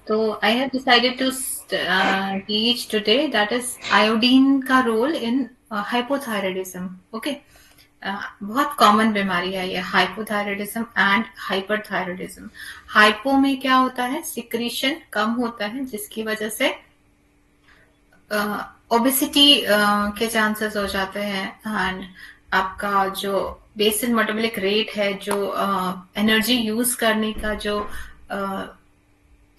तो I have decided to teach today that is iodine का role in hypothyroidism. Okay, बहुत common बीमारी है ये हाइपोथायराइडिज्म एंड हाइपरथायराइडिज्म. हाइपो में क्या होता है, सिक्रीशन कम होता है जिसकी वजह से ओबेसिटी के चांसेस हो जाते हैं. एंड आपका जो बेसल मेटाबॉलिक रेट है, जो एनर्जी यूज करने का जो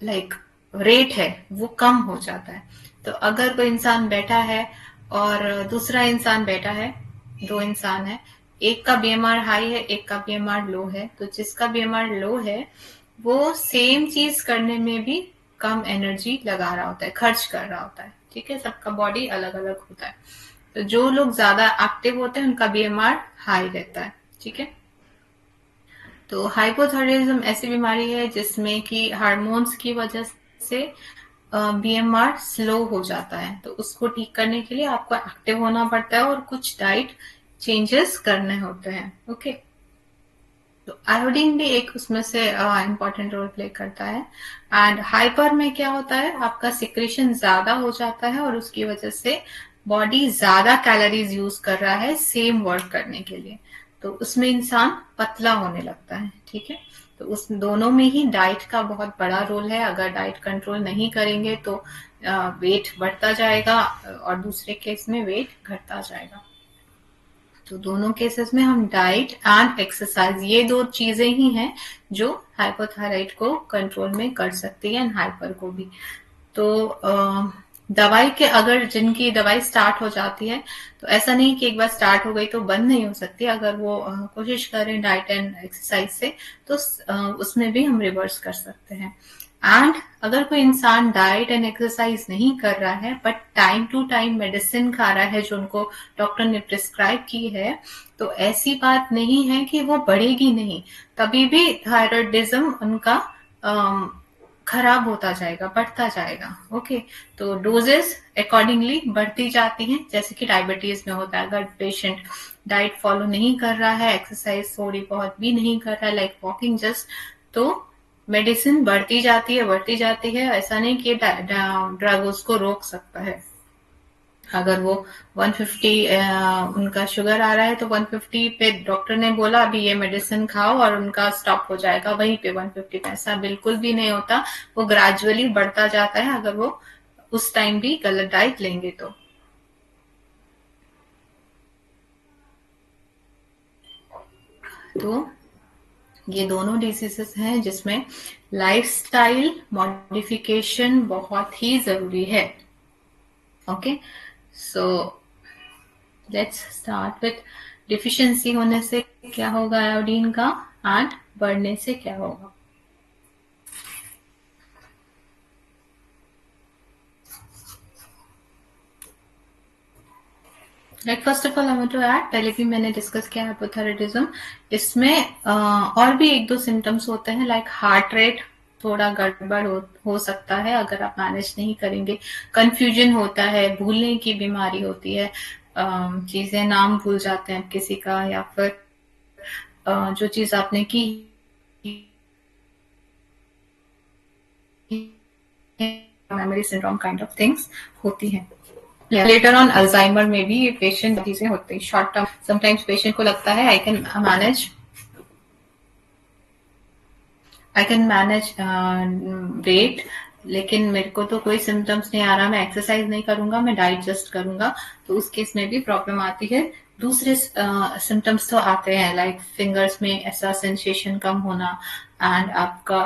लाइक रेट है, वो कम हो जाता है. तो अगर कोई इंसान बैठा है और दूसरा इंसान बैठा है, दो इंसान है, एक का बीएमआर हाई है, एक का बीएमआर लो है, तो जिसका बीएमआर लो है वो सेम चीज करने में भी कम एनर्जी लगा रहा होता है, खर्च कर रहा होता है. ठीक है, सबका बॉडी अलग अलग होता है. तो जो लोग ज्यादा एक्टिव होते हैं उनका बीएमआर हाई रहता है. ठीक है, तो हाइपोथायराइडिज्म ऐसी बीमारी है जिसमें कि हार्मोन्स की वजह से बीएमआर स्लो हो जाता है. तो उसको ठीक करने के लिए आपको एक्टिव होना पड़ता है और कुछ डाइट चेंजेस करने होते हैं. ओके, तो आयोडीन भी एक उसमें से इम्पोर्टेंट रोल प्ले करता है. एंड हाइपर में क्या होता है, आपका सिक्रेशन ज्यादा हो जाता है और उसकी वजह से बॉडी ज्यादा कैलोरीज यूज कर रहा है सेम वर्क करने के लिए. तो उसमें इंसान पतला होने लगता है. ठीक है, तो उस दोनों में ही डाइट का बहुत बड़ा रोल है. अगर डाइट कंट्रोल नहीं करेंगे तो वेट बढ़ता जाएगा और दूसरे केस में वेट घटता जाएगा. तो दोनों केसेस में हम डाइट एंड एक्सरसाइज, ये दो चीजें ही हैं जो हाइपोथायराइड को कंट्रोल में कर सकती है एंड हाइपर को भी. तो दवाई के, अगर जिनकी दवाई स्टार्ट हो जाती है तो ऐसा नहीं कि एक बार स्टार्ट हो गई तो बंद नहीं हो सकती. अगर वो कोशिश करें डाइट एंड एक्सरसाइज से तो उसमें भी हम रिवर्स कर सकते हैं. एंड अगर कोई इंसान डाइट एंड एक्सरसाइज नहीं कर रहा है but time to time medicine खा रहा है जो उनको डॉक्टर ने प्रिस्क्राइब की है, तो ऐसी बात नहीं है कि वो बढ़ेगी नहीं, तभी भी थायराइडिज्म उनका खराब होता जाएगा, बढ़ता जाएगा. ओके, तो डोजेस अकॉर्डिंगली बढ़ती जाती हैं, जैसे कि डायबिटीज में होता है. अगर पेशेंट डाइट फॉलो नहीं कर रहा है, एक्सरसाइज थोड़ी बहुत भी नहीं कर रहा है, लाइक वॉकिंग जस्ट, तो मेडिसिन बढ़ती जाती है, बढ़ती जाती है. ऐसा नहीं कि ड्रग उसको रोक सकता है. अगर वो 150 उनका शुगर आ रहा है तो 150 पे डॉक्टर ने बोला अभी ये मेडिसिन खाओ और उनका स्टॉप हो जाएगा वहीं पे 150 पे, ऐसा बिल्कुल भी नहीं होता. वो ग्रेजुअली बढ़ता जाता है अगर वो उस टाइम भी गलत डाइट लेंगे तो. तो ये दोनों डिसीजेस हैं जिसमें लाइफस्टाइल मॉडिफिकेशन बहुत ही जरूरी है. Okay, so let's start with deficiency होने से क्या होगा आयोडीन का, एंड बढ़ने से क्या होगा. Like first of all I want to add, पहले भी मैंने डिस्कस किया हाइपोथायराइडिज्म. इसमें और भी एक दो सिम्टम्स होते हैं, लाइक हार्ट रेट थोड़ा गड़बड़ हो सकता है अगर आप मैनेज नहीं करेंगे. कंफ्यूजन होता है, भूलने की बीमारी होती है, चीजें नाम भूल जाते हैं किसी का, या फिर जो चीज आपने की memory syndrome kind of things होती हैं. लेटर ऑन अल्जाइमर में भी ये पेशेंट चीजें होती है शॉर्ट टर्म. समटाइम्स पेशेंट को लगता है आई कैन मैनेज वेट, लेकिन मेरे को तो कोई सिम्टम्स नहीं आ रहा, मैं एक्सरसाइज नहीं करूंगा, मैं डाइट जस्ट करूंगा, तो उस केस में भी प्रॉब्लम आती है. दूसरे सिम्टम्स तो आते हैं, लाइक फिंगर्स में ऐसा सेंसेशन कम होना, एंड आपका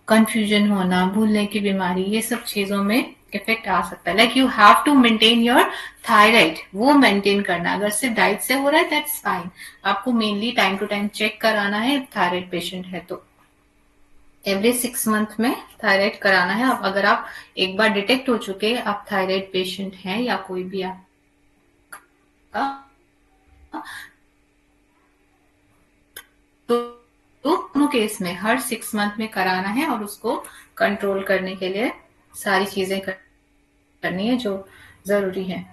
कंफ्यूजन होना, भूलने की बीमारी, ये सब चीजों में इफेक्ट आ सकता है. Like you have to maintain your thyroid, वो मेंटेन करना. अगर सिर्फ डाइट से हो रहा है दैट्स फाइन, आपको mainly time to time check कराना है. थायराइड पेशेंट है तो एवरी 6 मंथ में थायराइड कराना है. अब अगर आप एक बार डिटेक्ट हो चुके आप थायराइड पेशेंट हैं या कोई भी आपका, तो दोनों केस में हर 6 मंथ में कराना है और उसको कंट्रोल करने के लिए सारी चीजें करनी है जो जरूरी है.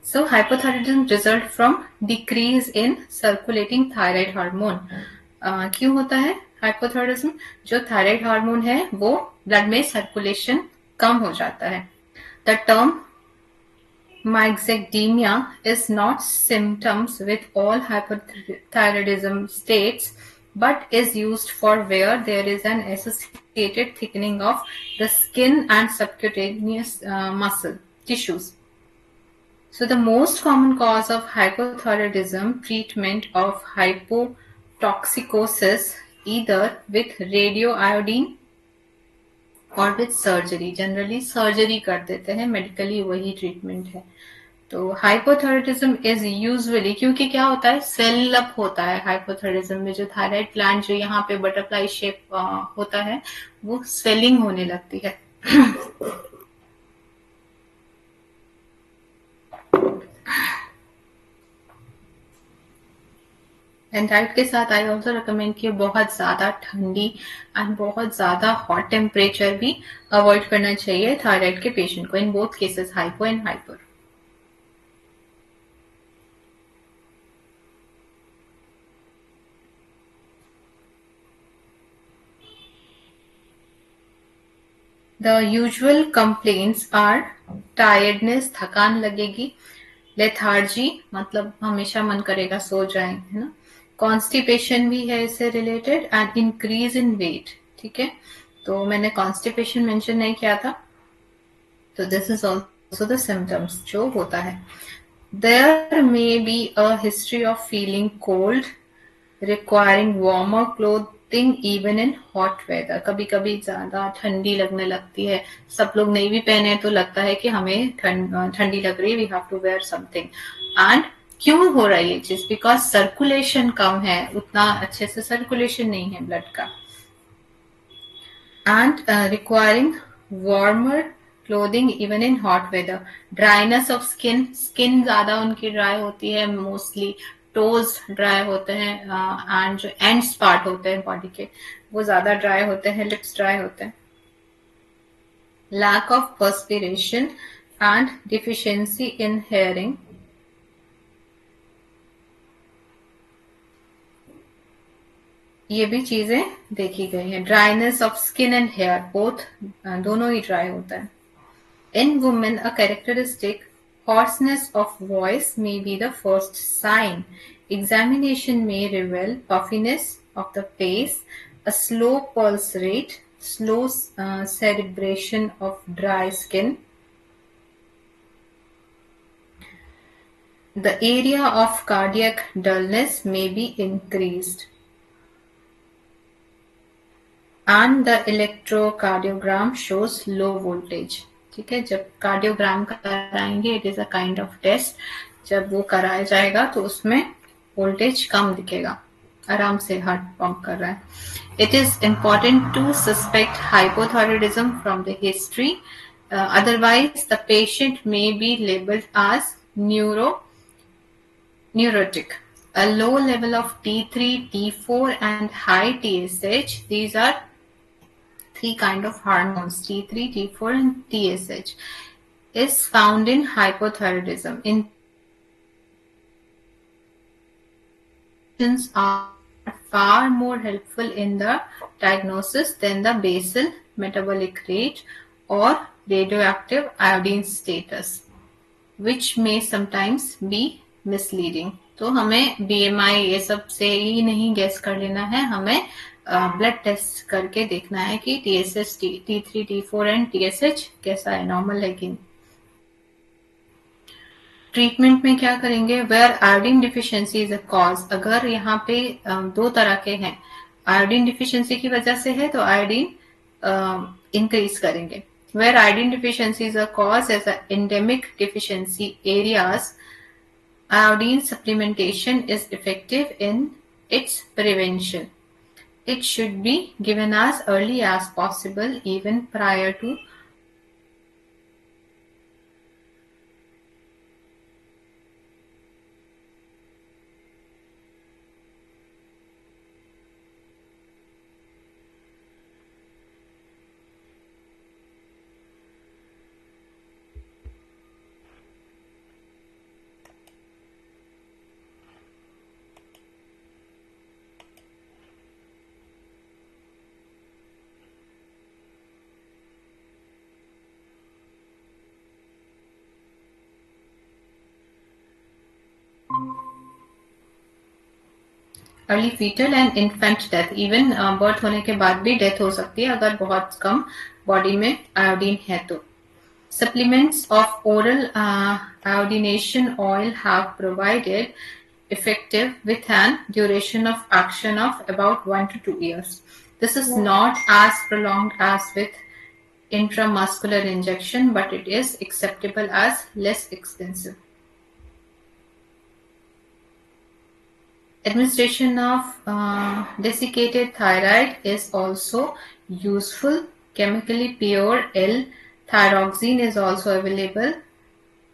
So hypothyroidism result from decrease in circulating thyroid hormone. क्यों होता है हाइपोथायरॉयडिज्म, जो थायराइड हार्मोन है वो ब्लड में सर्कुलेशन कम हो जाता है. The term myxedemia is not symptoms with all hypothyroidism states, but is used for where there is an associated thickening of the skin and subcutaneous muscle tissues. So the most common cause of hypothyroidism treatment of hypotoxicosis either with radioiodine और with surgery. Generally surgery कर देते हैं, medically वही treatment है. तो hypothyroidism is usually, क्योंकि क्या होता है, सेल अप होता है हाइपोथायरॉयडिज्म में. जो थायराइड ग्लैंड जो यहाँ पे बटरफ्लाई शेप होता है वो स्वेलिंग होने लगती है. एंड डाइट के साथ आई ऑल्सो रिकमेंड कि बहुत ज्यादा ठंडी एंड बहुत ज्यादा हॉट टेम्परेचर भी अवॉइड करना चाहिए थायराइड के पेशेंट को, in both cases hypo and hyper. The usual complaints are tiredness, थकान लगेगी, लेथार्जी मतलब हमेशा मन करेगा सो जाए, है ना. कॉन्स्टिपेशन भी है इससे related, and increase in weight. ठीक है, तो मैंने कॉन्स्टिपेशन मेंशन नहीं किया था, तो this is also the symptoms जो होता है. There may be a history of feeling cold, requiring warmer clothing even in hot weather. कभी कभी ज्यादा ठंडी लगने लगती है, सब लोग नहीं भी पहने तो लगता है कि हमें ठंडी लग रही है, we have to wear something. And क्यों हो रहा है ये चीज? बिकॉज सर्कुलेशन कम है, उतना अच्छे से सर्कुलेशन नहीं है ब्लड का. And requiring warmer clothing even in hot weather. Dryness of skin, skin ज्यादा उनकी ड्राई होती है, मोस्टली टोज ड्राई होते हैं, एंड जो एंड्स पार्ट होते हैं बॉडी के वो ज्यादा ड्राई होते हैं, लिप्स ड्राई होते हैं. Lack of perspiration and deficiency in hearing. ये भी चीजें देखी गई हैं. Dryness of skin and hair, both दोनों ही ड्राई होता है. In women, a characteristic hoarseness of voice may be the first sign. Examination may reveal puffiness of the face, a slow pulse rate, slow cerebration of dry skin. The area of cardiac dullness may be increased. And the electrocardiogram shows low voltage. ठीक है, जब cardiogram कराएंगे, it is a kind of test, जब वो कराया जाएगा तो उसमें वोल्टेज कम दिखेगा, आराम से हार्ट पंप कर रहा है. It is important to suspect hypothyroidism from the history, otherwise the patient may be labeled as neurotic. A low level of T3, T4 and high TSH, these are three kind of hormones, T3, T4 and TSH, is found in hypothyroidism. Interventions are far more helpful in the diagnosis than the basal metabolic rate or radioactive iodine status, which may sometimes be misleading. तो हमें BMI ये सब से ही नहीं gas कर लेना है, हमें ब्लड टेस्ट करके देखना है कि TSH, T3, T4 and TSH कैसा है, नॉर्मल है कि नहीं. ट्रीटमेंट में क्या करेंगे? Where iodine deficiency is a cause. अगर यहाँ पे दो तरह के हैं, आयोडीन डिफिशियंसी की वजह से है तो आयोडीन इंक्रीज करेंगे. Where iodine deficiency is a cause as an endemic deficiency areas, iodine supplementation is effective in its prevention. It should be given as early as possible, even prior to early fetal and infant death, even birth होने के बाद भी death हो सकती है अगर बहुत कम body में आयोडीन है तो। Supplements of oral iodination oil have provided effective with an duration of action of about 1 to 2 years. This is not as prolonged as with intramuscular injection, but it is acceptable as less expensive. Administration of desiccated thyroid is also useful. Chemically pure L-thyroxine is also available.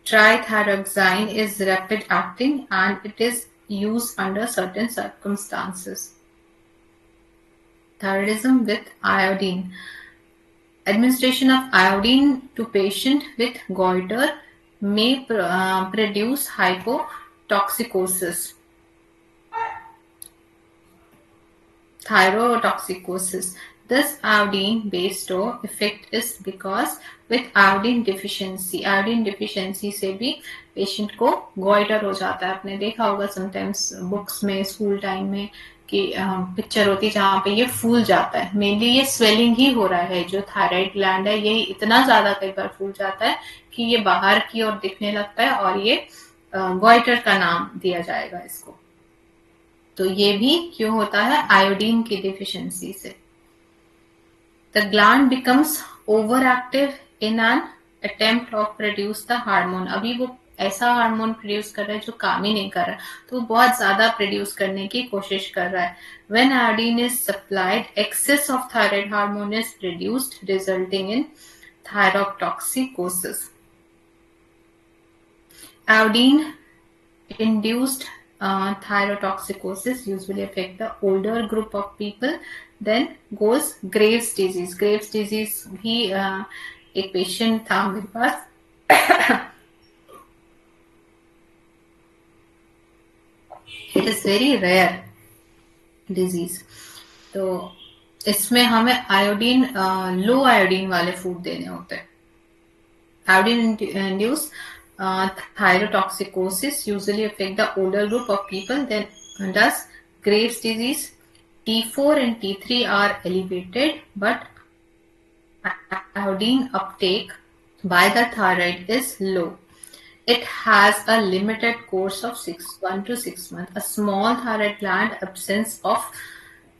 Trithyroxine is rapid acting and it is used under certain circumstances. Thyroidism with iodine. Administration of iodine to patient with goiter may produce hypotoxicosis. Thyrotoxicosis. This iodine-based effect is because with iodine deficiency से भी patient को goitre हो जाता है। आपने देखा होगा sometimes books में स्कूल टाइम में कि पिक्चर होती है जहाँ पे ये फूल जाता है। मेनली ये स्वेलिंग ही हो रहा है, जो थायराइड ग्लैंड है यही इतना ज्यादा कई बार फूल जाता है कि ये बाहर की ओर दिखने लगता है और ये गोइटर का नाम दिया जाएगा इसको। तो ये भी क्यों होता है? आयोडीन की डिफिशियंसी से। The gland becomes overactive in an attempt of produce the hormone. अभी वो ऐसा हार्मोन प्रोड्यूस कर रहा है जो काम ही नहीं कर रहा, तो वो बहुत ज्यादा प्रोड्यूस करने की कोशिश कर रहा है। When iodine is supplied, excess of thyroid hormone is produced, resulting in thyrotoxicosis. Iodine-induced thyrotoxicosis usually affect the older group of people. Then goes Graves disease. Graves disease भी एक पेशेंट था मेरे पास। It is very rare disease. तो इसमें हमें iodine लो iodine वाले food देने होते हैं। Iodine induced thyrotoxicosis usually affect the older group of people. Then does Graves disease. T4 and T3 are elevated, but iodine uptake by the thyroid is low. It has a limited course of 1 to 6 months. A small thyroid gland, absence of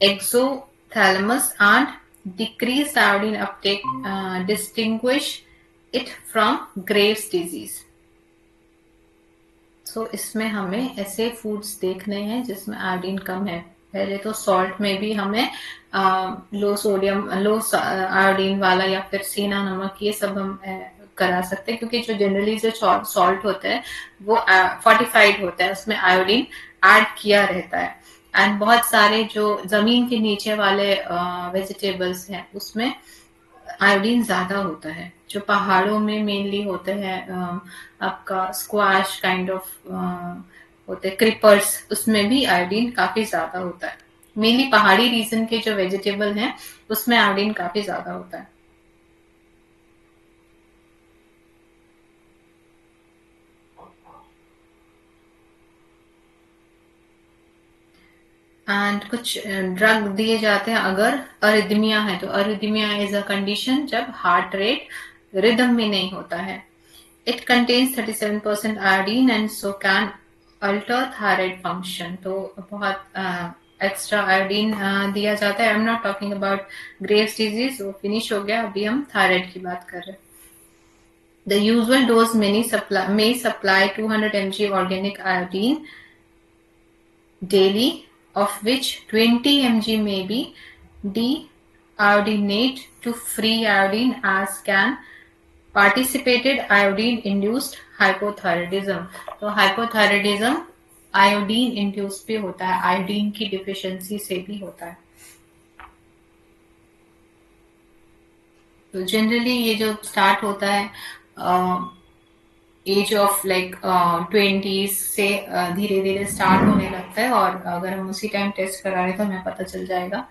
exothalamus, and decreased iodine uptake distinguish it from Graves disease. So इसमें हमें ऐसे foods देखने हैं जिसमें iodine कम है। पहले तो salt में भी हमें लो सोडियम लो आयोडीन वाला या फिर सीना नमक ये सब हम करा सकते हैं, क्योंकि जो जनरली जो सॉल्ट होता है वो फोर्टिफाइड होता है, उसमें आयोडीन ऐड किया रहता है। एंड बहुत सारे जो जमीन के नीचे वाले वेजिटेबल्स हैं उसमें आयोडीन ज्यादा होता है। जो पहाड़ों में मेनली होते हैं आपका स्क्वाश काइंड ऑफ होते हैं, क्रिपर्स, उसमें भी आयोडीन काफी ज्यादा होता है। मेनली पहाड़ी रीजन के जो वेजिटेबल हैं उसमें आयोडीन काफी ज्यादा होता है। एंड कुछ ड्रग दिए जाते हैं अगर अरिदमिया है। तो अरिदमिया इज अ कंडीशन जब हार्ट रेट रिदम में नहीं होता है। It contains 37% iodine and so can alter thyroid function. तो बहुत एक्स्ट्रा आयोडीन दिया जाता है। I am not talking about Graves disease, वो फिनिश हो गया, अभी हम थायराइड की बात कर रहे हैं। The usual dose may supply 200 mg organic iodine daily, of which 20 mg may be deiodinate to free iodine, as can participated iodine induced hypothyroidism. तो हाइपोथायरॉयडिज्म आयोडीन इंड्यूस भी होता है, आयोडीन की डिफिशियंसी से भी होता है। तो जनरली ये जो स्टार्ट होता है एज ऑफ लाइक 20s से धीरे धीरे स्टार्ट होने लगता है, और अगर हम उसी टाइम टेस्ट करा रहे तो हमें पता चल जाएगा।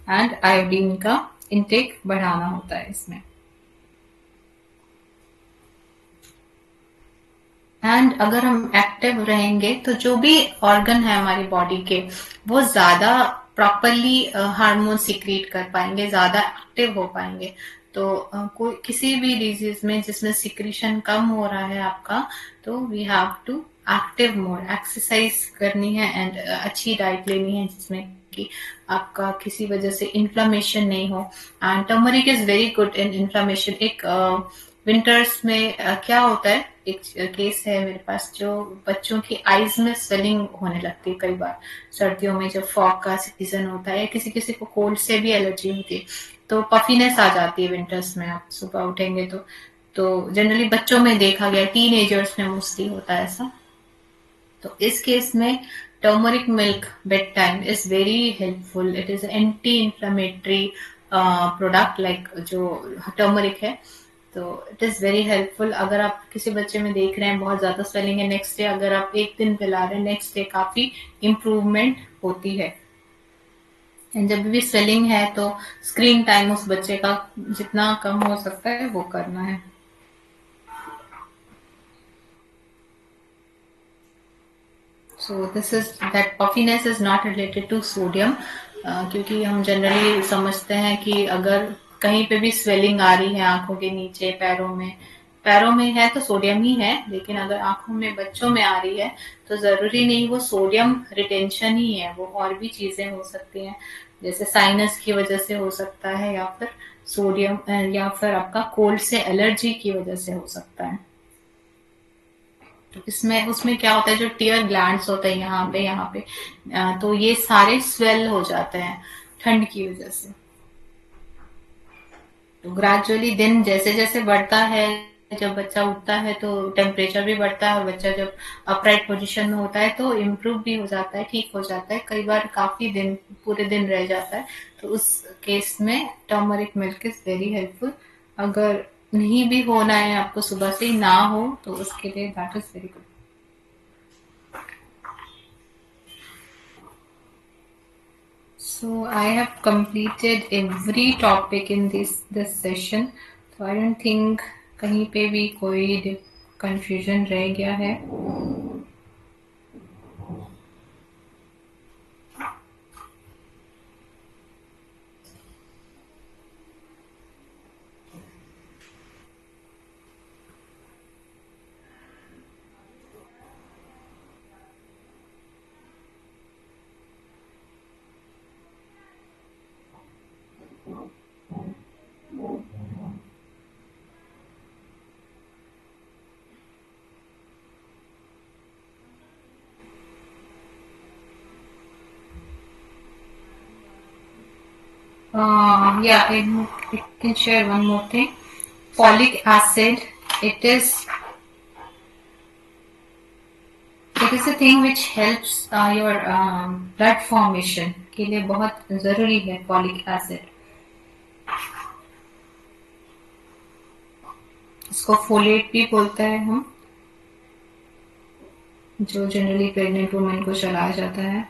एंड आयोडीन का इंटेक बढ़ाना होता है इसमें। एंड अगर हम एक्टिव रहेंगे तो जो भी ऑर्गन है हमारी बॉडी के, वो ज्यादा प्रॉपरली हार्मोन सिक्रीट कर पाएंगे, ज्यादा एक्टिव हो पाएंगे। तो कोई किसी भी डिजीज में जिसमें सिक्रीशन कम हो रहा है आपका, तो we have to active more, exercise करनी है एंड अच्छी डाइट लेनी है जिसमें कि आपका किसी वजह से इन्फ्लामेशन नहीं हो। And turmeric is very good in inflammation. एक विंटर्स में क्या होता है, एक केस है मेरे पास, जो बच्चों की आईज में स्वेलिंग होने लगती है कई बार सर्दियों में, जब फॉग का सीजन होता है, या किसी किसी को कोल्ड से भी एलर्जी होती है, तो पफीनेस आ जाती है विंटर्स में। आप सुबह उठेंगे तो जनरली बच्चों में देखा गया, टीन एजर्स में मोस्टली होता है ऐसा। तो इस केस में turmeric milk bed time is very helpful. It is anti inflammatory product, like जो टर्मरिक है, तो इट इज वेरी हेल्पफुल। अगर आप किसी बच्चे में देख रहे हैं बहुत ज्यादा स्वेलिंग है, नेक्स्ट डे अगर आप एक दिन पिला रहे हैं, नेक्स्ट डे काफी इम्प्रूवमेंट होती है। एंड जब भी स्वेलिंग है तो स्क्रीन टाइम उस बच्चे का जितना कम हो सकता है वो करना है। So this is that puffiness is not related to sodium, क्योंकि हम जनरली समझते हैं कि अगर कहीं पे भी स्वेलिंग आ रही है आंखों के नीचे, पैरों में है तो सोडियम ही है, लेकिन अगर आंखों में बच्चों में आ रही है तो जरूरी नहीं वो सोडियम रिटेंशन ही है, वो और भी चीजें हो सकती हैं, जैसे साइनस की वजह से हो सकता है, या फिर सोडियम या फिर आपका कोल्ड से एलर्जी की वजह से हो सकता है। तो इसमें उसमें क्या होता है, जो टीयर ग्लैंड्स होते हैं यहाँ पे तो ये सारे स्वेल हो जाते हैं ठंड की वजह से। तो ग्रेजुअली दिन जैसे जैसे बढ़ता है, जब बच्चा उठता है तो टेम्परेचर भी बढ़ता है, और बच्चा जब अपराइट पोजीशन में होता है तो इम्प्रूव भी हो जाता है, ठीक हो जाता है, कई बार काफी दिन, पूरे दिन रह जाता है। तो उस केस में turmeric milk is very helpful. अगर नहीं भी होना है आपको, सुबह से ही ना हो, तो उसके लिए that is very good. So I have completed every topic in this session. So I don't think कहीं पे भी कोई confusion रह गया है। Yeah, I can share one more thing. Folic acid, it is it is a thing which helps your blood formation के लिए बहुत जरूरी है folic acid। इसको फोलेट भी बोलते हैं हम, जो जनरली प्रेग्नेंट वुमेन को चलाया जाता है।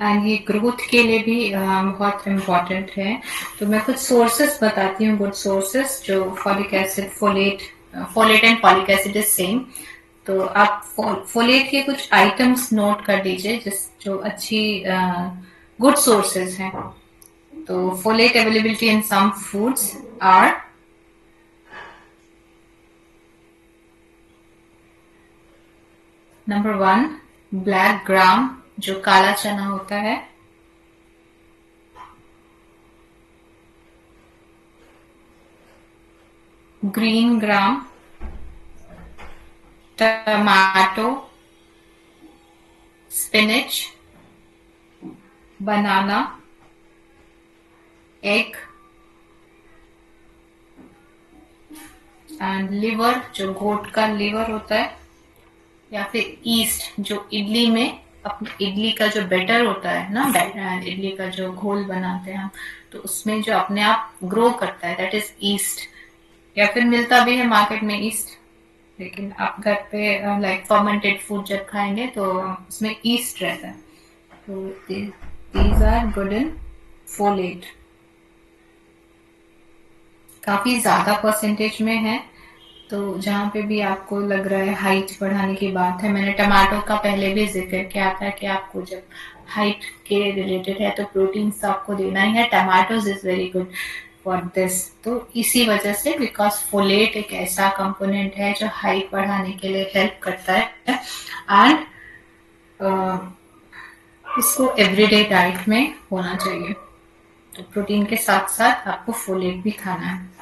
एंड ये ग्रोथ के लिए भी बहुत इम्पोर्टेंट है। तो मैं कुछ सोर्सेस बताती हूँ, गुड सोर्सेस, जो folic acid, folate and folic acid is same. तो आप फोलेट के कुछ आइटम्स नोट कर लीजिए जिस जो अच्छी गुड सोर्सेज हैं। तो folate availability in some foods are number 1, black gram, जो काला चना होता है। Green gram, tomato, spinach, banana, egg and liver, जो गोट का लिवर होता है, या फिर ईस्ट, जो इडली में अपने इडली का जो बैटर होता है ना, इडली का जो घोल बनाते हैं हम, तो उसमें जो अपने आप ग्रो करता है, दैट इज ईस्ट। या फिर मिलता भी है मार्केट में ईस्ट, लेकिन आप घर पे लाइक फर्मेंटेड फूड जब खाएंगे तो उसमें ईस्ट रहता है। तो these are good in folate, काफी ज्यादा परसेंटेज में है। तो जहाँ पे भी आपको लग रहा है हाइट बढ़ाने की बात है, मैंने टमाटो का पहले भी जिक्र किया था कि आपको जब हाइट के रिलेटेड है तो प्रोटीन तो आपको देना ही है। Tomatoes is very good for this. तो इसी वजह से, बिकॉज फोलेट एक ऐसा कंपोनेंट है जो हाइट बढ़ाने के लिए हेल्प करता है, एंड इसको एवरीडे डाइट में होना चाहिए। तो प्रोटीन के साथ साथ आपको फोलेट भी खाना है।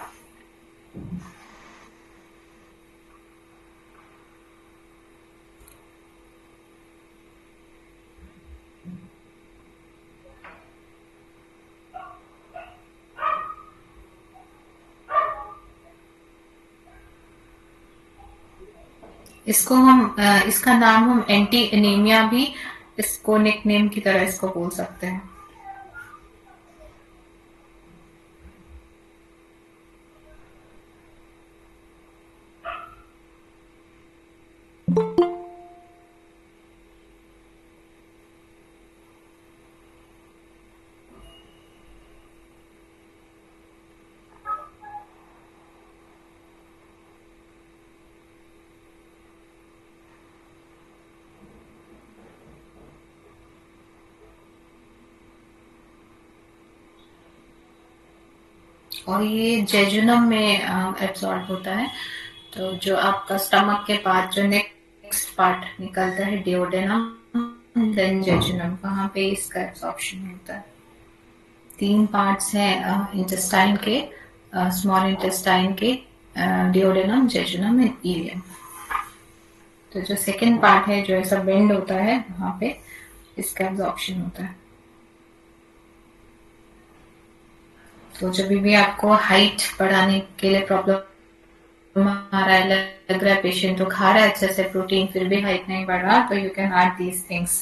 इसका नाम हम एंटी एनीमिया भी इसको निकनेम की तरह इसको बोल सकते हैं। और ये जेजुनम में एब्सॉर्ब होता है। तो जो आपका स्टमक के बाद जो नेक्स्ट पार्ट निकलता है, डिओडेनम देन जेजुनम, वहां पे इसका एब्सॉर्प्शन होता है। 3 पार्ट्स हैं इंटेस्टाइन के, स्मॉल इंटेस्टाइन के, डिओडेनम, जेजुनम एंड इलियम। तो जो सेकेंड पार्ट है जो ऐसा बेंड होता है, वहां पे इसका एब्जॉर्प्शन होता है। तो जब भी आपको हाइट बढ़ाने के लिए प्रॉब्लम आ रहा है, लग रहा है पेशेंट तो खा रहा है अच्छे से प्रोटीन फिर भी हाइट नहीं बढ़ रहा, तो you can add these things.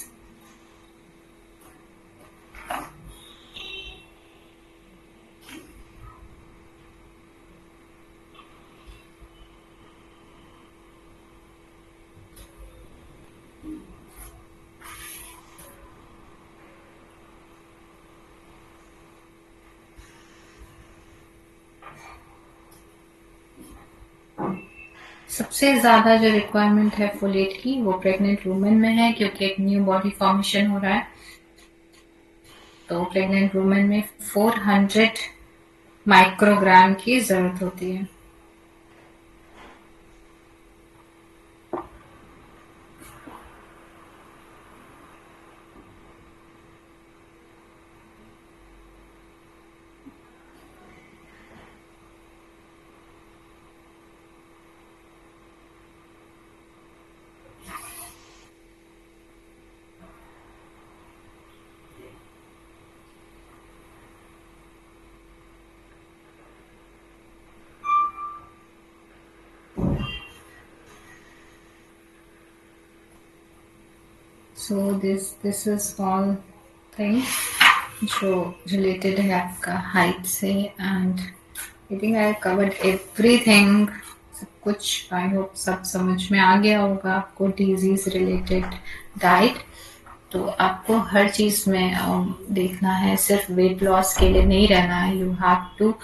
सबसे ज्यादा जो रिक्वायरमेंट है फोलेट की वो प्रेग्नेंट वुमेन में है, क्योंकि एक न्यू बॉडी फॉर्मेशन हो रहा है। तो प्रेग्नेंट वुमेन में 400 माइक्रोग्राम की जरूरत होती है। So this is all things जो रिलेटेड है आपका हाइट से, and I think I covered everything. सब कुछ आई होप सब समझ में आ गया होगा आपको। डिजीज रिलेटेड डाइट, तो आपको हर चीज में देखना है, सिर्फ वेट लॉस के लिए नहीं रहना है। You have to,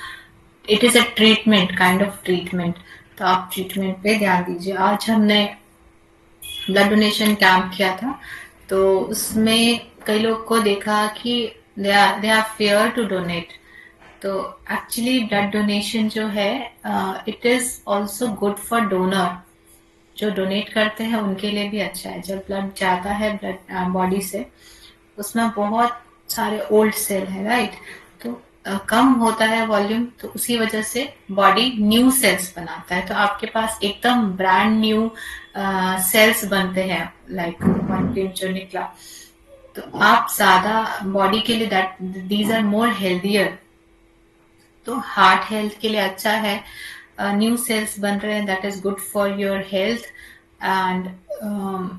it is a treatment, kind of treatment. तो आप ट्रीटमेंट पे ध्यान दीजिए। आज हमने ब्लड डोनेशन कैंप किया था, तो उसमें कई लोग को देखा कि they are fair to donate. तो एक्चुअली ब्लड डोनेशन जो है, it is also good for donor. जो डोनेट करते हैं उनके लिए भी अच्छा है। जब ब्लड जाता है ब्लड बॉडी से, उसमें बहुत सारे ओल्ड सेल है, राइट। तो कम होता है वॉल्यूम, तो उसी वजह से बॉडी न्यू सेल्स बनाता है। तो आपके पास एकदम ब्रांड न्यू सेल्स बनते हैं, लाइक वन पिन जो निकला। तो आप ज्यादा बॉडी के लिए that these are more healthier. तो हार्ट हेल्थ के लिए अच्छा है, न्यू सेल्स बन रहे हैं, that is good for your health. And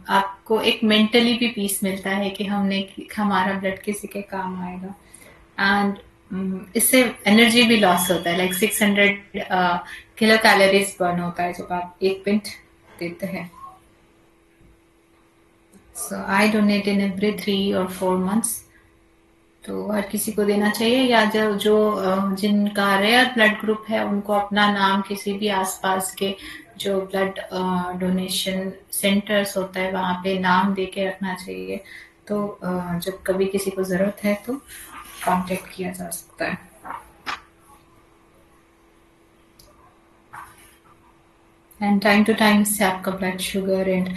आपको एक मेंटली भी पीस मिलता है कि हमने, हमारा ब्लड किसी के काम आएगा। एंड इससे एनर्जी भी लॉस होता है, लाइक 600 किलो कैलोरीज बर्न होता है जब आप एक पिंट देते हैं। सो आई donate in every 3 or 4 months। तो हर किसी को देना चाहिए, या जो जिनका रेयर ब्लड ग्रुप है उनको अपना नाम किसी भी आसपास के जो ब्लड डोनेशन सेंटर्स होता है वहाँ पे नाम दे के रखना चाहिए, तो जब कभी किसी को ज़रूरत है तो कांटेक्ट किया जा सकता है। एंड टाइम टू टाइम से आपका blood sugar and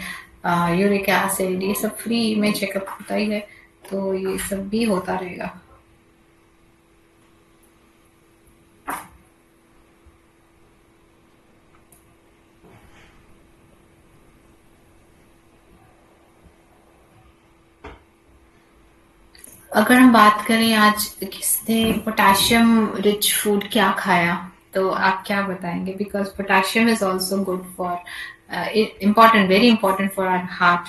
uric acid ये सब फ्री में चेकअप होता ही है, तो ये सब भी होता रहेगा। अगर हम बात करें आज किसने पोटेशियम रिच फूड क्या खाया, तो आप क्या बताएंगे? Because potassium is also good for important, very important for our heart.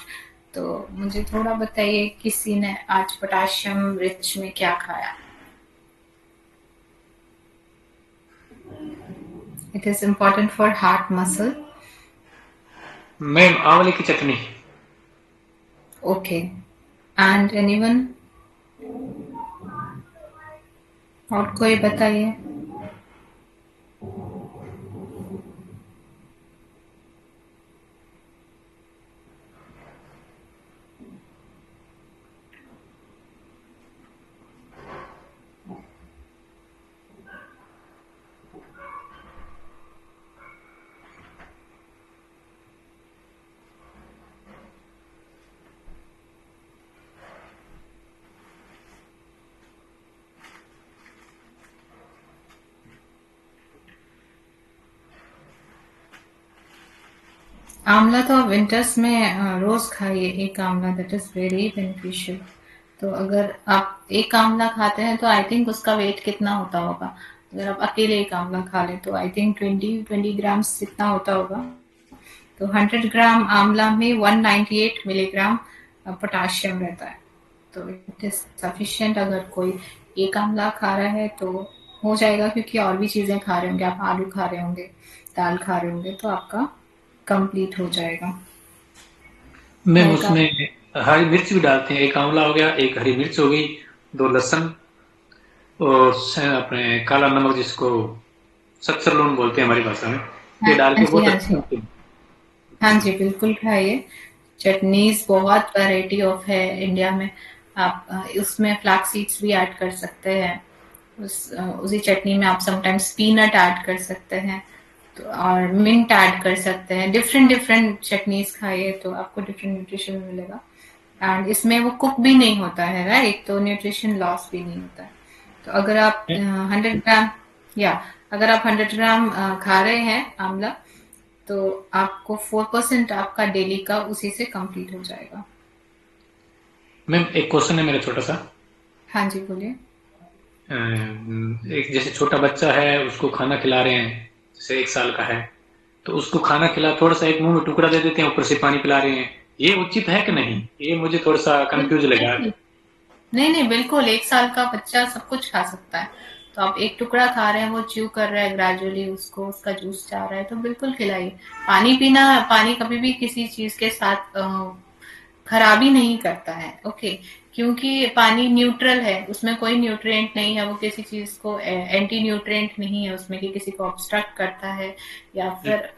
तो मुझे थोड़ा बताइए किसी ने आज पोटेशियम रिच में क्या खाया। It is important for heart muscle. Ma'am आंवले की चटनी। ओके, एंड एनीवन और कोई बताइए। आंवला तो विंटर्स में रोज खाइए एक आंवला, दैट इज वेरी बेनिफिशियल। तो अगर आप एक आंवला खाते हैं तो आई थिंक उसका वेट कितना होता होगा? अगर आप अकेले एक आंवला खा लें तो आई थिंक 20 ग्राम्स जितना होता होगा। तो 100 ग्राम आंवला में 198 मिलीग्राम पोटाशियम रहता है। तो इट इज सफिशियंट। अगर कोई एक आंवला खा रहा है तो हो जाएगा, क्योंकि और भी चीजें खा रहे होंगे, आप आलू खा रहे होंगे, दाल खा रहे होंगे, तो आपका कंप्लीट हो जाएगा। मैम लाइक आप उसमें हरी मिर्च भी डालते हैं, एक आंवला हो गया, एक हरी मिर्च हो गई, 2 लहसुन और अपने काला नमक जिसको सत्सर लून बोलते हैं हमारी भाषा में, ये हाँ डाल के जी, बहुत हाँ अच्छा जी, बनते हैं। हाँ जी, बिल्कुल खाइए। चटनीज बहुत वैरायटी ऑफ है इंडिया में। आप उसमें फ्लैक्स सीड्स भी ऐड कर सकते हैं। उसी चटनी में आप समटाइम्स पीनट ऐड कर सकते हैं, तो और मिंट ऐड कर सकते हैं। डिफरेंट डिफरेंट चटनीज खाइए तो आपको डिफरेंट न्यूट्रिशन मिलेगा। एंड इसमें वो कुक भी नहीं होता है, राइट? तो न्यूट्रिशन लॉस भी नहीं होता है। तो अगर आप 100 ग्राम, या अगर आप 100 ग्राम खा रहे हैं आंवला, तो आपको 4% आपका डेली का उसी से कंप्लीट हो जाएगा। मैम एक क्वेश्चन है मेरा छोटा सा। हाँ जी, बोलिए। एक जैसे छोटा बच्चा है उसको खाना खिला रहे हैं, जैसे 1 साल का है, तो उसको खाना खिला थोड़ा सा एक मुंह में टुकड़ा दे देते हैं, ऊपर से पानी पिला रहे हैं, ये उचित है कि नहीं? ये मुझे थोड़ा सा कंफ्यूज लगा। बिल्कुल नहीं, नहीं, बिल्कुल 1 साल का बच्चा सब कुछ खा सकता है। तो आप एक टुकड़ा खा रहे हैं, वो च्यू कर रहा है ग्रेजुअली, उसको उसका जूस जा रहा है, तो बिल्कुल खिलाइए। पानी पीना, पानी कभी भी किसी चीज के साथ खराबी नहीं करता है, ओके? क्योंकि पानी न्यूट्रल है, उसमें कोई न्यूट्रिएंट नहीं है, वो किसी चीज को एंटी न्यूट्रिएंट नहीं है उसमें कि किसी को ऑब्स्ट्रक्ट करता है या जी। फिर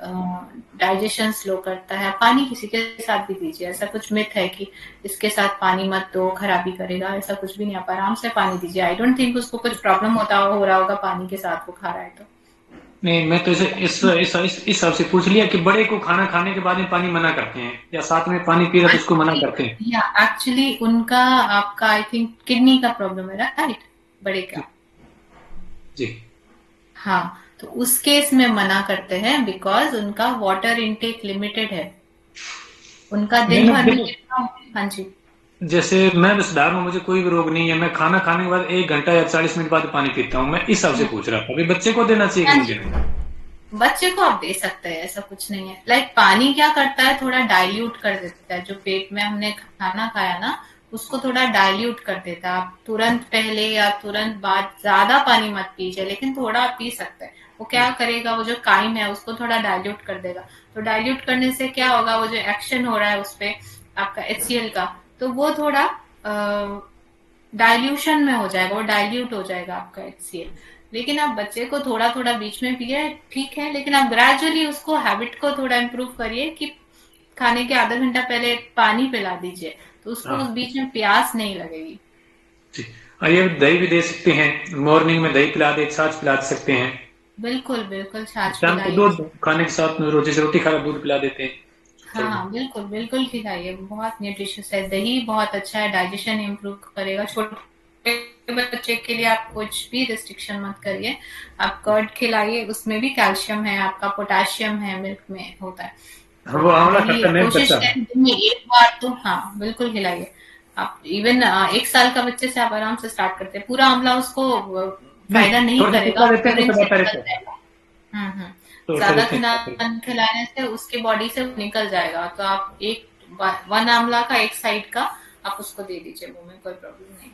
डाइजेशन स्लो करता है। पानी किसी के साथ भी दीजिए, ऐसा कुछ मिथ है कि इसके साथ पानी मत दो खराबी करेगा, ऐसा कुछ भी नहीं। आप आराम से पानी दीजिए। आई डोंट थिंक उसको कुछ प्रॉब्लम हो रहा होगा पानी के साथ वो खा रहा है तो। नहीं, मैं तो इसे इस हिसाब से पूछ लिया कि बड़े को खाना खाने के बाद में पानी मना करते हैं या साथ में पानी पी रहा तो उसको मना करते हैं। या एक्चुअली उनका, आपका आई थिंक किडनी का प्रॉब्लम है, राइट? बड़े जी। का। जी। हाँ, तो उस केस में मना करते हैं बिकॉज उनका वाटर इनटेक लिमिटेड है। उनका नहीं दिन नहीं भर में देखो, जितना। हाँ जी। जैसे मैं रसदार हूँ, मुझे कोई भी रोग नहीं है, मैं खाना खाने के बाद 1 घंटा या 40 मिनट बाद पानी पीता हूँ, मैं इस हिसाब से पूछ रहा था अभी बच्चे को देना चाहिए कि हाँ नहीं जी, देना। बच्चे को आप दे सकते हैं, ऐसा कुछ नहीं है। लाइक पानी क्या करता है, थोड़ा डाइल्यूट कर देता है। जो पेट में हमने खाना खाया ना, उसको थोड़ा डाइल्यूट कर देता है। आप तुरंत पहले या तुरंत बाद ज्यादा पानी मत पीजिए, लेकिन थोड़ा आप पी सकते हैं। वो क्या करेगा, वो जो काइम है उसको थोड़ा डाइल्यूट कर देगा। तो डाइल्यूट करने से क्या होगा, वो जो एक्शन हो रहा है उस पे आपका HCl का, तो वो थोड़ा डाइल्यूशन में हो जाएगा, वो डाइल्यूट हो जाएगा आपका HCl। लेकिन आप बच्चे को थोड़ा थोड़ा बीच में पिए, ठीक है, लेकिन आप ग्रेजुअली उसको हैबिट को थोड़ा इम्प्रूव करिए कि खाने के आधा घंटा पहले पानी पिला दीजिए, तो उसको उस हाँ बीच में प्यास नहीं लगेगी। जी। ये दही भी दे सकते हैं, मॉर्निंग में दही पिला दे, छाछ पिला दे सकते हैं। बिल्कुल बिल्कुल, छाछ शाम को पिलाइए। दूध खाने के साथ में रोटी से रोटी खा दूध पिला देते हैं। हाँ हाँ, बिल्कुल बिल्कुल खिलाइए, बहुत न्यूट्रिशियस है, दही बहुत अच्छा है, डाइजेशन इम्प्रूव करेगा। छोटे बच्चे के लिए आप कुछ भी रिस्ट्रिक्शन मत करिए, आप कर्ड खिलाइए, उसमें भी कैल्शियम है, आपका पोटेशियम है, मिल्क में होता है। हाँ, वो तो आंवला दही खट्टा नहीं कोशिश करता। करें दिन में एक बार तो, हाँ बिल्कुल खिलाइए। आप इवन 1 साल का बच्चे से आप आराम से स्टार्ट करते हैं, पूरा आंवला उसको नहीं, फायदा नहीं थोड़ा सा करेगा, टुकड़ा देते हैं तो यूरिन से चबाता निकल रहता है। जाएगा। तो ऐसा ज्यादा देते हैं खिलाने से उसके बॉडी से निकल जाएगा, तो आप एक 1 आंवला का एक साइड का आप उसको दे दीजिए मुंह में, कोई प्रॉब्लम नहीं।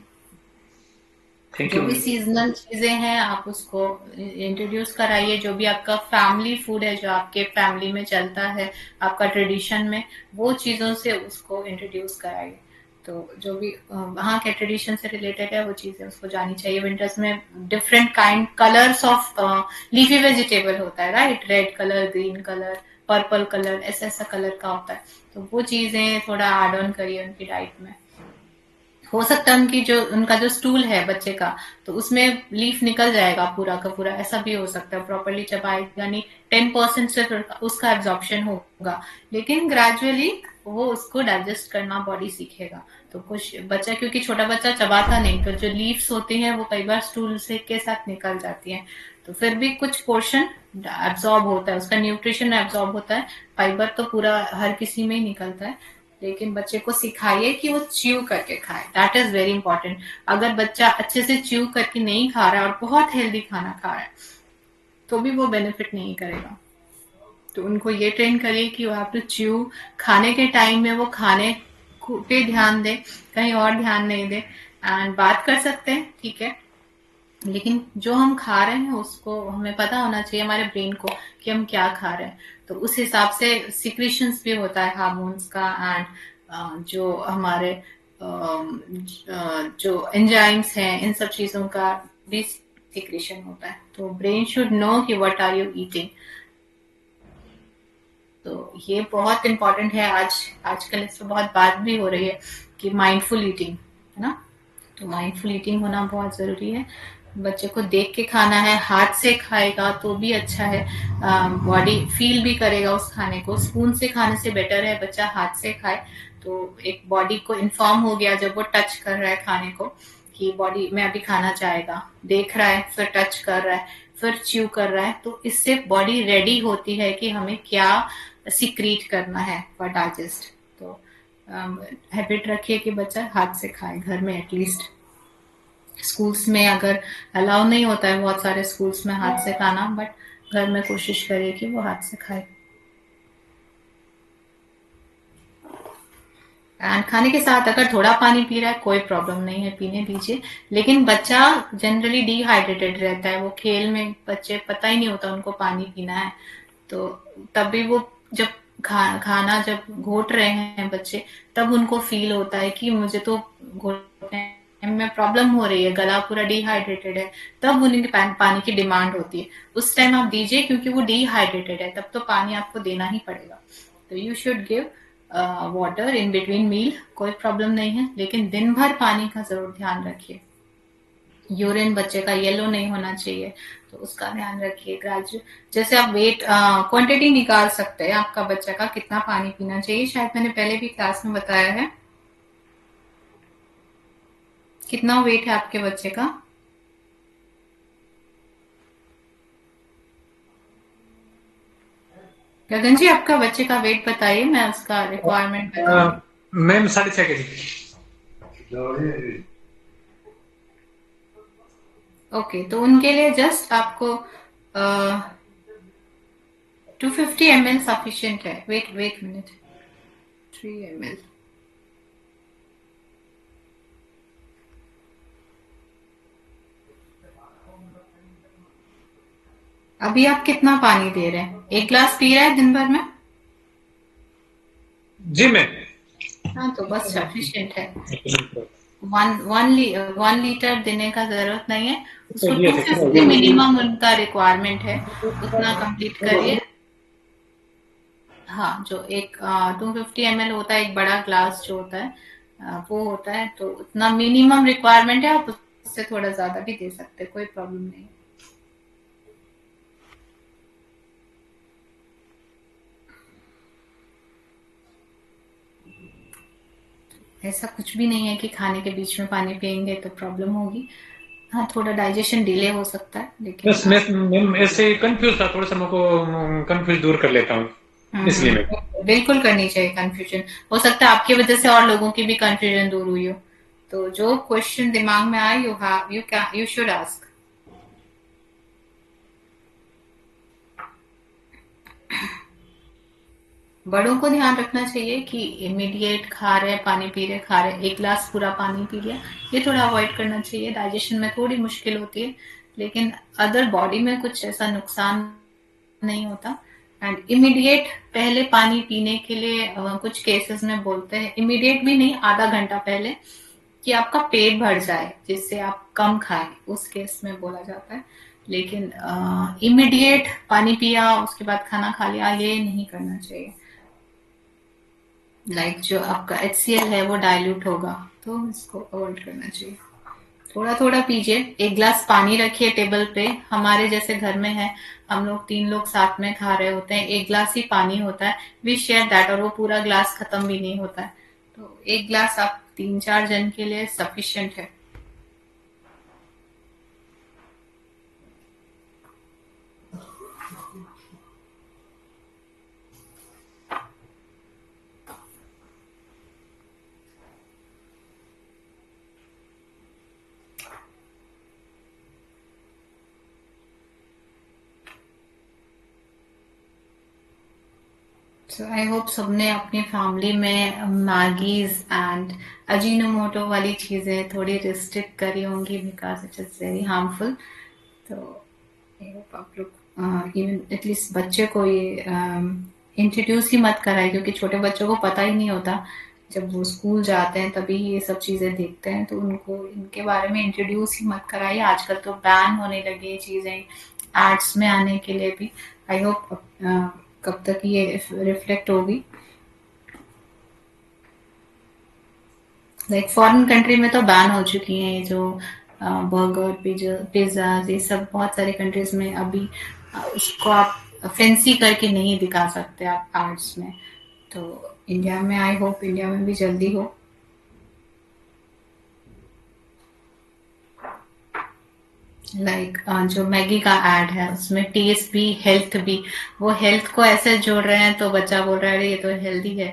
थैंक जो यू भी मैम। सीजनल चीजें हैं आप उसको इंट्रोड्यूस कराइए, जो भी आपका फैमिली फूड है, जो आपके फैमिली में चलता है, आपका ट्रेडिशन में, वो चीजों से उसको इंट्रोड्यूस कराइए। तो जो भी वहाँ के ट्रेडिशन से रिलेटेड है वो चीजें उसको जानी चाहिए। विंटर्स में different kind colours of leafy vegetable होता है, right, red colour, green colour, purple colour, ऐसा ऐसा कलर का होता है। तो वो चीजें थोड़ा एड ऑन करिए उनकी डाइट में। हो सकता है उनकी जो उनका जो स्टूल है बच्चे का, तो उसमें लीफ निकल जाएगा पूरा का पूरा, ऐसा भी हो सकता है, प्रॉपरली चबाएगा नहीं, 10% सिर्फ उसका एब्जॉर्प्शन होगा, लेकिन ग्रेजुअली वो उसको डाइजेस्ट करना बॉडी सीखेगा। तो कुछ बच्चा, क्योंकि छोटा बच्चा चबाता नहीं, तो जो लीव्स होती हैं वो कई बार स्टूल से के साथ निकल जाती हैं, तो फिर भी कुछ पोर्शन एब्जॉर्ब होता है, उसका न्यूट्रिशन एब्जॉर्ब होता है। फाइबर तो पूरा हर किसी में ही निकलता है, लेकिन बच्चे को सिखाइए कि वो च्यू करके खाए, दैट इज वेरी इंपॉर्टेंट। अगर बच्चा अच्छे से च्यू करके नहीं खा रहा है और बहुत हेल्दी खाना खा रहा है, तो भी वो बेनिफिट नहीं करेगा। तो उनको ये ट्रेन करिए कि वो हैव टू च्यू, खाने के टाइम में वो खाने पे ध्यान दे, कहीं और ध्यान नहीं दे। एंड बात कर सकते हैं, ठीक है, लेकिन जो हम खा रहे हैं उसको हमें पता होना चाहिए, हमारे ब्रेन को, कि हम क्या खा रहे हैं। तो उस हिसाब से सिक्रीशंस भी होता है हार्मोन्स का, एंड जो हमारे जो एंजाइम्स हैं, इन सब चीजों का भी सिक्रीशन होता है। तो ब्रेन शुड नो कि व्हाट आर यू ईटिंग। तो ये बहुत इंपॉर्टेंट है। आजकल इस पर बहुत बात भी हो रही है कि माइंडफुल ईटिंग, है ना, तो माइंडफुल ईटिंग होना बहुत जरूरी है। बच्चे को देख के खाना है, हाथ से खाएगा तो भी अच्छा है, बॉडी फील भी करेगा उस खाने को। स्पून से खाने से बेटर है बच्चा हाथ से खाए, तो एक बॉडी को इन्फॉर्म हो गया जब वो टच कर रहा है खाने को, कि बॉडी में अभी खाना चाहेगा, देख रहा है, फिर टच कर रहा है, फिर च्यू कर रहा है, तो इससे बॉडी रेडी होती है कि हमें क्या सिक्रीट करना है फॉर डाइजेस्ट। तो हैबिट रखिए कि बच्चा हाथ से खाए घर में एटलीस्ट। स्कूल्स में अगर अलाउ नहीं होता है बहुत सारे स्कूल्स में हाथ से खाना, बट घर में कोशिश करिए कि वो हाथ से खाए। एंड खाने के साथ अगर थोड़ा पानी पी रहा है कोई प्रॉब्लम नहीं है, पीने दीजिए। लेकिन बच्चा जनरली डिहाइड्रेटेड रहता है, वो खेल में बच्चे पता ही नहीं होता उनको पानी पीना है, तो तब भी वो जब खाना जब घोट रहे हैं बच्चे, तब उनको फील होता है कि मुझे तो घोटने में प्रॉब्लम हो रही है, गला पूरा डिहाइड्रेटेड है, तब उनकी पानी की डिमांड होती है। उस टाइम आप दीजिए, क्योंकि वो डिहाइड्रेटेड है, तब तो पानी आपको देना ही पड़ेगा। तो you should give water in between meal, कोई प्रॉब्लम नहीं है, लेकिन दिन भर पानी का जरूर ध्यान रखिए। यूरिन बच्चे का येलो नहीं होना चाहिए, तो उसका ध्यान रखिए। ग्रेजुअल जैसे आप वेट क्वांटिटी निकाल सकते हैं आपका बच्चा का कितना पानी पीना चाहिए, शायद मैंने पहले भी क्लास में बताया है। कितना वेट है आपके बच्चे का? गगन जी, आपका बच्चे का वेट बताइए, मैं उसका रिक्वायरमेंट बताऊंगी। Ma'am 6.5 kg। ओके, तो उनके लिए जस्ट आपको 250 ml सफिशियंट है। Wait wait minute, 3 ml। अभी आप कितना पानी दे रहे हैं? 1 गिलास पी रहा है दिन भर में? जी मैम। हाँ, तो बस सफिशियंट है। वन लीटर देने का जरूरत नहीं है, तो उसको ये 250 मिनिमम उनका रिक्वायरमेंट है, उतना कंप्लीट करिए। हाँ, जो एक 250 ml होता है, एक बड़ा ग्लास जो होता है, वो होता है, तो उतना मिनिमम रिक्वायरमेंट है। आप उससे थोड़ा ज्यादा भी दे सकते हैं, कोई प्रॉब्लम नहीं है। ऐसा कुछ भी नहीं है कि खाने के बीच में पानी पियेंगे तो प्रॉब्लम होगी। हाँ, थोड़ा डाइजेशन डिले हो सकता है, लेकिन बस मैं ऐसे कंफ्यूज था थोड़ा सा, मेरे को कंफ्यूज दूर कर लेता हूँ, इसलिए मैं। बिल्कुल करनी चाहिए कंफ्यूजन। हो सकता है आपकी वजह से और लोगों की भी कंफ्यूजन दूर हुई हो। तो जो क्वेश्चन दिमाग में आए, यू शुड आस्क। बड़ों को ध्यान रखना चाहिए कि इमीडिएट खा रहे, पानी पी रहे, खा रहे, एक गिलास पूरा पानी पी लिया, ये थोड़ा अवॉइड करना चाहिए। डाइजेशन में थोड़ी मुश्किल होती है, लेकिन अदर बॉडी में कुछ ऐसा नुकसान नहीं होता। एंड इमीडिएट पहले पानी पीने के लिए कुछ केसेस में बोलते हैं, इमीडिएट भी नहीं, आधा घंटा पहले, कि आपका पेट भर जाए जिससे आप कम खाएं, उस केस में बोला जाता है। लेकिन इमीडिएट पानी पिया उसके बाद खाना खा लिया, ये नहीं करना चाहिए। जो आपका HCl है वो डाइल्यूट होगा, तो इसको अवॉइड करना चाहिए। थोड़ा थोड़ा पीजिए। एक ग्लास पानी रखिए टेबल पे, हमारे जैसे घर में है, हम लोग 3 लोग साथ में खा रहे होते हैं, एक ग्लास ही पानी होता है, वी शेयर दैट, और वो पूरा ग्लास खत्म भी नहीं होता है। तो एक ग्लास आप 3-4 जन के लिए सफिशिएंट है। सो आई होप सबने अपनी फैमिली में मैगीज एंड अजीनोमोटो वाली चीजें थोड़ी रिस्ट्रिक्ट करी होंगी, because it is very harmful. तो आई होप आप लोग इवन एटलीस्ट बच्चे को ये इंट्रोड्यूस ही मत कराए, क्योंकि छोटे बच्चों को पता ही नहीं होता। जब वो स्कूल जाते हैं तभी ये सब चीजें देखते हैं, तो उनको इनके बारे में इंट्रोड्यूस ही मत कराइए। आजकल तो बैन होने लगी ये चीजें एड्स में आने के लिए भी। आई होप कब तक ये रिफ्लेक्ट होगी। फॉरेन कंट्री में तो बैन हो चुकी हैं ये जो बर्गर, पिज्जा, ये सब बहुत सारी कंट्रीज में अभी उसको आप फैंसी करके नहीं दिखा सकते आप आर्ट्स में। तो इंडिया में आई होप इंडिया में भी जल्दी हो। जो मैगी का एड है उसमें टेस्ट भी हेल्थ भी, वो हेल्थ को ऐसे जोड़ रहे हैं, तो बच्चा बोल रहा है अरे ये तो हेल्दी है।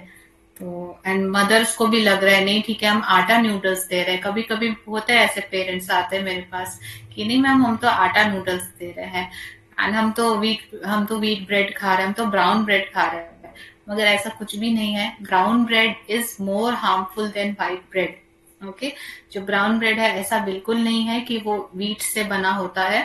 तो एंड मदर्स को भी लग रहा है नहीं ठीक है, हम आटा नूडल्स दे रहे हैं। कभी कभी होते हैं ऐसे पेरेंट्स आते हैं मेरे पास कि नहीं मैम हम तो आटा नूडल्स दे रहे हैं, एंड हम तो वीट ब्रेड खा रहे हैं, हम तो ब्राउन ब्रेड खा रहे हैं। मगर ऐसा कुछ भी नहीं है। Brown bread is more harmful than white bread. Okay, जो ब्राउन ब्रेड है ऐसा बिल्कुल नहीं है कि वो वीट से बना होता है।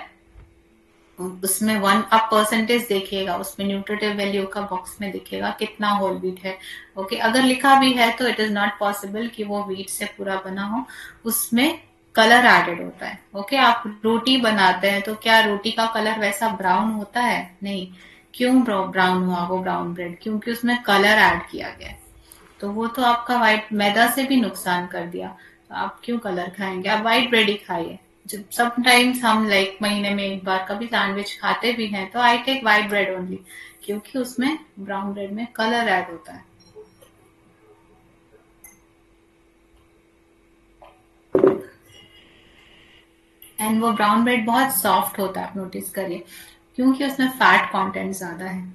उसमें वन आप परसेंटेज देखिएगा, उसमें न्यूट्रिटिव वैल्यू का बॉक्स में दिखेगा कितना होल व्हीट है। ओके, अगर लिखा भी है तो इट इज नॉट पॉसिबल कि वो व्हीट से पूरा बना हो, उसमें कलर एडेड होता है। ओके, आप रोटी बनाते हैं तो क्या रोटी का कलर वैसा ब्राउन होता है? नहीं। क्यों ब्राउन हुआ वो ब्राउन ब्रेड? क्योंकि उसमें कलर ऐड किया गया है। तो वो तो आपका व्हाइट मैदा से भी नुकसान कर दिया, तो आप क्यों कलर खाएंगे? आप व्हाइट ब्रेड ही खाइए। जब समटाइम्स हम महीने में एक बार कभी सैंडविच खाते भी हैं, तो I take white bread only, क्योंकि उसमें ब्राउन ब्रेड में कलर ऐड होता है। एंड वो ब्राउन ब्रेड बहुत सॉफ्ट होता है, आप नोटिस करिए, क्योंकि उसमें फैट कंटेंट ज्यादा है,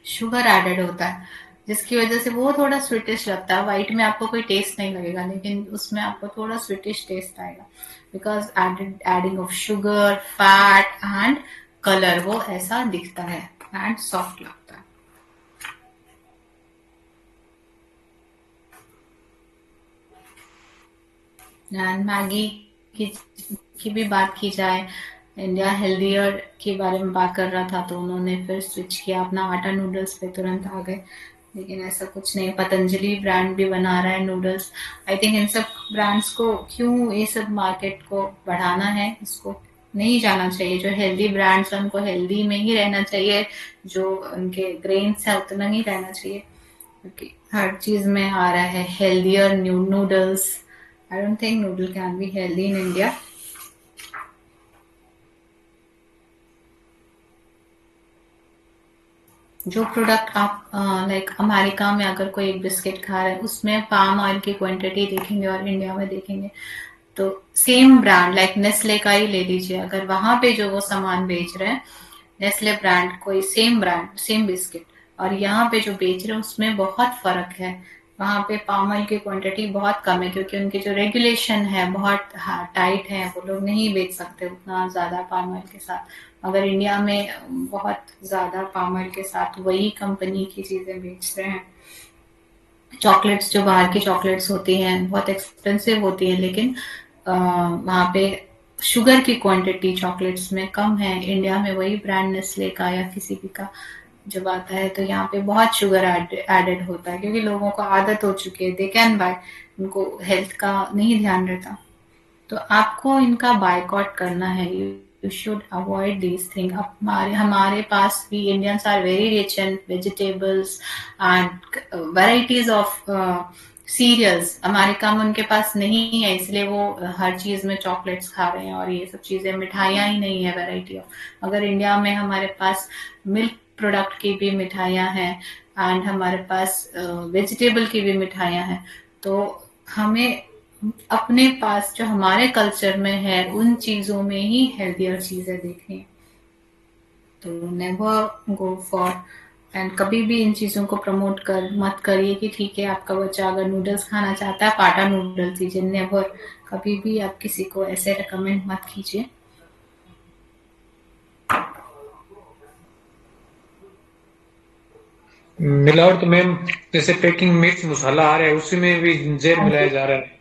शुगर एडेड होता है, जिसकी वजह से वो थोड़ा स्वीटिश लगता है। व्हाइट में आपको कोई टेस्ट नहीं लगेगा, लेकिन उसमें आपको थोड़ा स्वीटिश टेस्ट आएगा, because adding of sugar, fat and colour, वो ऐसा दिखता है एंड सॉफ्ट लगता है। एंड मैगी की, की भी बात की जाए, इंडिया हेल्दियर के बारे में बात कर रहा था, तो उन्होंने फिर स्विच किया अपना आटा नूडल्स पे, तुरंत आ गए। लेकिन ऐसा कुछ नहीं, पतंजलि ब्रांड भी बना रहा है नूडल्स। आई थिंक इन सब ब्रांड्स को क्यों ये सब मार्केट को बढ़ाना है, इसको नहीं जाना चाहिए। जो हेल्दी ब्रांड्स हैं उनको हेल्दी में ही रहना चाहिए, जो उनके ग्रेन्स है उतना ही रहना चाहिए, क्योंकि हर चीज में आ रहा है healthier noodles. I don't think noodle can be healthy in India. जो प्रोडक्ट आप लाइक अमेरिका में अगर कोई एक बिस्किट खा रहा है उसमें पाम ऑयल की क्वांटिटी देखेंगे और इंडिया में देखेंगे तो सेम ब्रांड लाइक नेस्ले का ही ले लीजिए, अगर वहां पे जो वो सामान बेच रहे हैं नेस्ले ब्रांड, कोई सेम ब्रांड सेम बिस्किट, और यहाँ पे जो बेच रहे हैं उसमें बहुत फर्क है। वहां पे पाम ऑयल की क्वांटिटी बहुत कम है, क्योंकि उनके जो रेगुलेशन है बहुत टाइट है, वो लोग नहीं बेच सकते उतना ज्यादा पाम ऑयल के साथ। मगर इंडिया में बहुत ज्यादा पाम ऑयल के साथ वही कंपनी की चीजें बेच रहे हैं। चॉकलेट्स, जो बाहर की चॉकलेट्स होती हैं बहुत एक्सपेंसिव होती है, लेकिन वहाँ पे शुगर की क्वांटिटी चॉकलेट्स में कम है। इंडिया में वही ब्रांड नेस्ले का या किसी भी का जब आता है तो यहाँ पे बहुत शुगर एडेड होता है, क्योंकि लोगों को आदत हो चुकी है, दे कैन बाय, उनको हेल्थ का नहीं ध्यान रहता। तो आपको इनका बायकॉट करना है, you should avoid these thing. हमारे हमारे पास भी Indians are very rich in vegetables and varieties of cereals. America में उनके पास नहीं है, इसलिए वो हर चीज में चॉकलेट्स खा रहे हैं और ये सब चीजें, मिठाइयाँ ही नहीं है वैरायटी ऑफ। अगर इंडिया में हमारे पास मिल्क प्रोडक्ट की भी मिठाइयाँ हैं एंड हमारे पास वेजिटेबल की भी मिठाइयाँ हैं, तो हमें अपने पास जो हमारे कल्चर में है उन चीजों में ही हेल्थियर चीजें देखनी है। तो नेवर गो फॉर, एंड कभी भी इन चीजों को प्रमोट कर मत करिए कि ठीक है आपका बच्चा अगर नूडल्स खाना चाहता है पाटा नूडल्स दीजिए। नेवर, कभी भी आप किसी को ऐसे रिकमेंड मत कीजिए। मिलावट तो मैम, जैसे पैकिंग मिर्च मसाला आ रहा है उसी में भी जहर हाँ मिलाया जी, जा रहा है।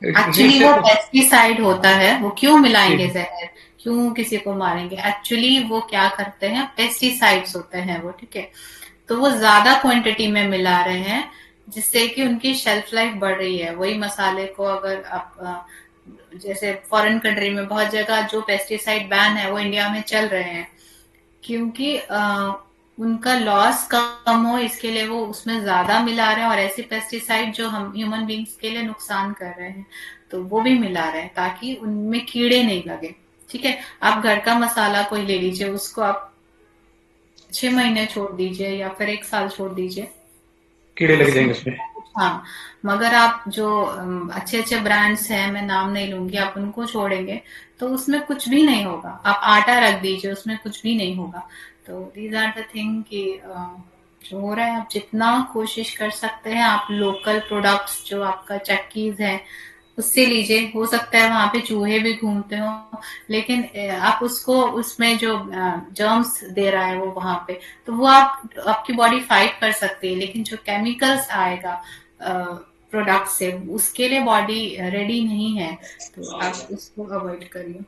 एक्चुअली इससे वो तो पेस्टिसाइड होता है, वो क्यों मिलाएंगे जी, जहर, क्यों किसी को मारेंगे। एक्चुअली वो क्या करते हैं, पेस्टिसाइड्स होते हैं वो, ठीक है। तो वो ज्यादा क्वांटिटी में मिला रहे हैं, जिससे कि उनकी शेल्फ लाइफ बढ़ रही है। वही मसाले को अगर आप जैसे फॉरेन कंट्री में बहुत जगह जो पेस्टिसाइड बैन है वो इंडिया में चल रहे हैं, क्योंकि उनका लॉस कम हो इसके लिए वो उसमें ज्यादा मिला रहे हैं, और ऐसे पेस्टिसाइड जो हम ह्यूमन बींग्स के लिए नुकसान कर रहे हैं तो वो भी मिला रहे हैं ताकि उनमें कीड़े नहीं लगे। ठीक है, आप घर का मसाला कोई ले लीजिए, उसको आप 6 महीने छोड़ दीजिए या फिर 1 साल छोड़ दीजिए, कीड़े लग उसमें जाएंगे उसमें। हाँ। मगर आप जो अच्छे अच्छे ब्रांड्स हैं, मैं नाम नहीं लूंगी, आप उनको छोड़ेंगे तो उसमें कुछ भी नहीं होगा। आप आटा रख दीजिए, उसमें कुछ भी नहीं होगा। तो दीज आर द थिंग कि जो हो रहा है, आप जितना कोशिश कर सकते हैं आप लोकल प्रोडक्ट्स, जो आपका चक्कीज है उससे लीजिए। हो सकता है वहां पे चूहे भी घूमते हो, लेकिन आप उसको, उसमें जो जर्म्स दे रहा है वो वहां पे, तो वो आप आपकी बॉडी फाइट कर सकती है, लेकिन जो केमिकल्स आएगा प्रोडक्ट से, उसके लिए बॉडी रेडी नहीं है। तो आप उसको अवॉइड करिए।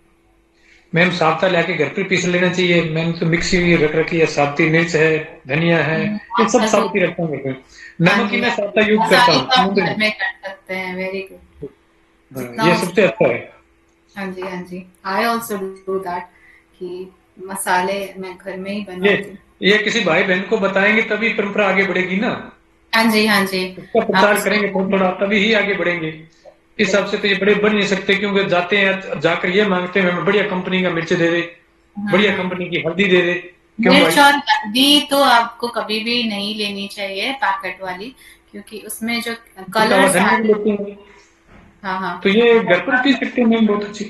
मैम साबता लाके घर पे पीस लेना चाहिए। मैंने तो मिक्सी भी रख रखी है, साबती मिर्च है, धनिया है, ये सब अच्छा जी, साबती रखता हूँ घर पे। हाँ नमक ही जी, मैं हाँ जी, साबता यूज करता मसाले हूँ, तो आप समुद्री। घर में कर सकते हैं, वेरी गुड। हाँ, जितना ये हो सबसे सके, अच्छा है। हाँ जी, हाँ जी, आई ऑल्सो डू दैट, कि मसाले मैं घर में ही ये बनवाती हूँ। ये किसी भाई बहन को बताएंगे तभी परंपरा आगे बढ़ेगी ना। हाँ जी, हाँ जी, उसका आप प्रचार उसको, करेंगे थोड़ा थोड़ा तभी ही आगे बढ़ेंगे। इस हिसाब से तो ये बड़े बन नहीं सकते, क्योंकि जाते हैं जाकर ये मांगते हैं हमें बढ़िया कंपनी का मिर्च दे दे, बढ़िया हम्म, कंपनी की हल्दी दे दे। क्यों भाई? मिर्च और हल्दी तो आपको कभी भी नहीं लेनी चाहिए पैकेट वाली, क्योंकि उसमें जो इसका हुआ कलर्स धनिया भी ऐड, लेते हैं, हाँ हाँ, तो ये घर पर पी सकते हैं मैम, बहुत अच्छी।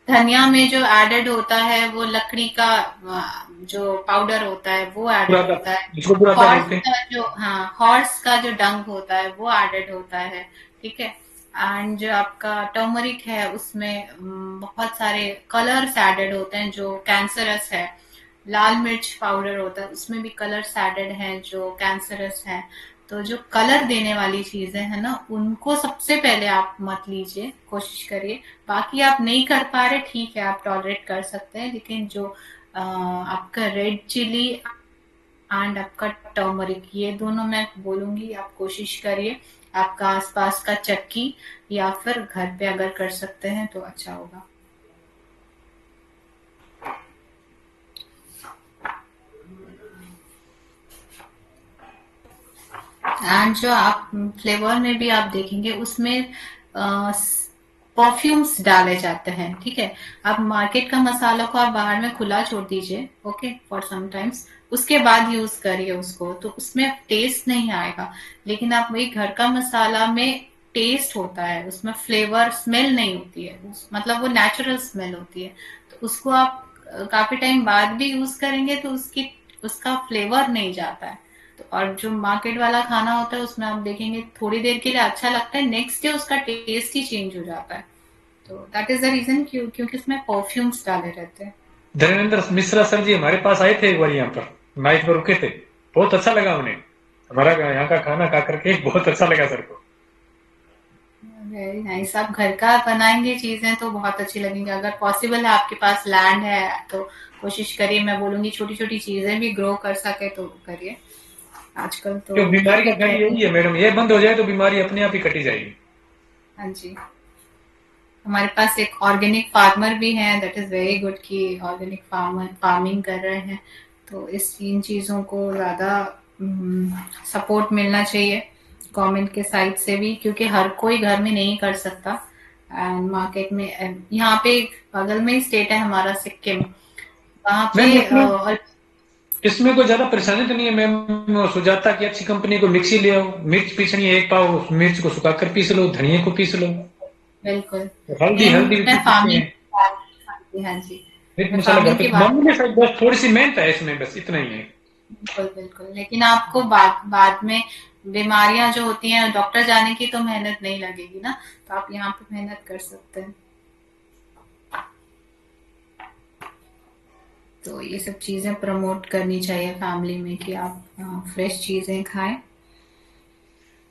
धनिया में जो एडेड होता है वो लकड़ी का जो पाउडर होता है वो एडेड बुरादा, होता है। जिसको बुरादा हॉर्स बोलते हैं। का जो, हाँ, हॉर्स का जो डंग होता है वो एडेड होता है। ठीक है, एंड जो आपका टर्मरिक है उसमें बहुत सारे कलर्स एडेड होते हैं जो कैंसरस है। लाल मिर्च पाउडर होता है उसमें भी कलर्स एडेड हैं जो कैंसरस हैं। तो जो कलर देने वाली चीजें हैं ना, उनको सबसे पहले आप मत लीजिए, कोशिश करिए। बाकी आप नहीं कर पा रहे, ठीक है, आप टॉलरेट कर सकते हैं, लेकिन जो आपका रेड चिली एंड आपका टर्मरिक, ये दोनों मैं बोलूंगी आप कोशिश करिए। आपका आसपास का चक्की या फिर घर पे अगर कर सकते हैं तो अच्छा होगा। एंड जो आप फ्लेवर में भी आप देखेंगे उसमें परफ्यूम्स डाले जाते हैं, ठीक है। आप मार्केट का मसाला को आप बाहर में खुला छोड़ दीजिए, ओके, फॉर सम टाइम्स, उसके बाद यूज करिए उसको, तो उसमें टेस्ट नहीं आएगा। लेकिन आप वही घर का मसाला में टेस्ट होता है, उसमें फ्लेवर स्मेल नहीं होती है, मतलब वो नेचुरल स्मेल होती है। तो उसको आप काफी टाइम बाद भी यूज करेंगे तो उसका फ्लेवर नहीं जाता है। तो और जो मार्केट वाला खाना होता है उसमें आप देखेंगे थोड़ी देर के लिए अच्छा लगता है, नेक्स्ट डे उसका टेस्ट ही चेंज हो जाता है। तो दैट इज द रीजन, क्योंकि उसमें परफ्यूम्स डाले रहते हैं। धर्मेंद्र मिश्रा सर जी हमारे पास आए थे एक बार, यहाँ पर नाइट पर रुके थे, बहुत अच्छा लगा उन्हें हमारा यहाँ का खाना खा करके, बहुत अच्छा लगा सर को। Very nice. आप घर का बनाएंगे चीजें तो बहुत अच्छी लगेंगी। अगर पॉसिबल है आपके पास लैंड है तो कोशिश करिए, मैं बोलूंगी छोटी छोटी चीजें भी ग्रो कर सके तो करिए। आजकल जो तो बीमारी का जड़ ट्रेंड। यही है मैडम, ये बंद हो जाए तो बीमारी अपने आप ही कटी जाएगी। हाँ जी। हमारे पास एक ऑर्गेनिक फार्मर भी है, दैट इज वेरी गुड कि ऑर्गेनिक फार्मिंग कर रहे हैं। तो इन चीजों को ज्यादा सपोर्ट मिलना चाहिए गवर्नमेंट के साइड से भी, क्योंकि हर कोई घर में नहीं कर सकता। एंड मार्केट में यहाँ पे बगल में ही स्टेट है हमारा सिक्किम, वहाँ पे मैम इसमें कोई ज्यादा परेशानी तो नहीं है मैम, सुजाता की अच्छी कंपनी को मिक्सी ले आओ, मिर्च पीसनी है 1 पाव, मिर्च को सुखाकर पीस लो, धनिया को पीस लो, बिल्कुल। हल्दी मेन हल्दी भी मैं पीस सकते फार्मिंग, हैं, हाँ जी, हाँ जी, मिर्च मैं मसाला घर फार्मिंग पे की बात। मामूली सा, बस थोड़ी सी मेहनत है इसमें, बस इतना ही है। बिल्कुल बिल्कुल, लेकिन आपको बाद में बीमारियां जो होती हैं, डॉक्टर जाने की तो मेहनत नहीं लगेगी ना, तो आप यहाँ पे मेहनत कर सकते हैं। तो ये सब चीजें प्रमोट करनी चाहिए फैमिली में कि आप फ्रेश चीजें खाएं।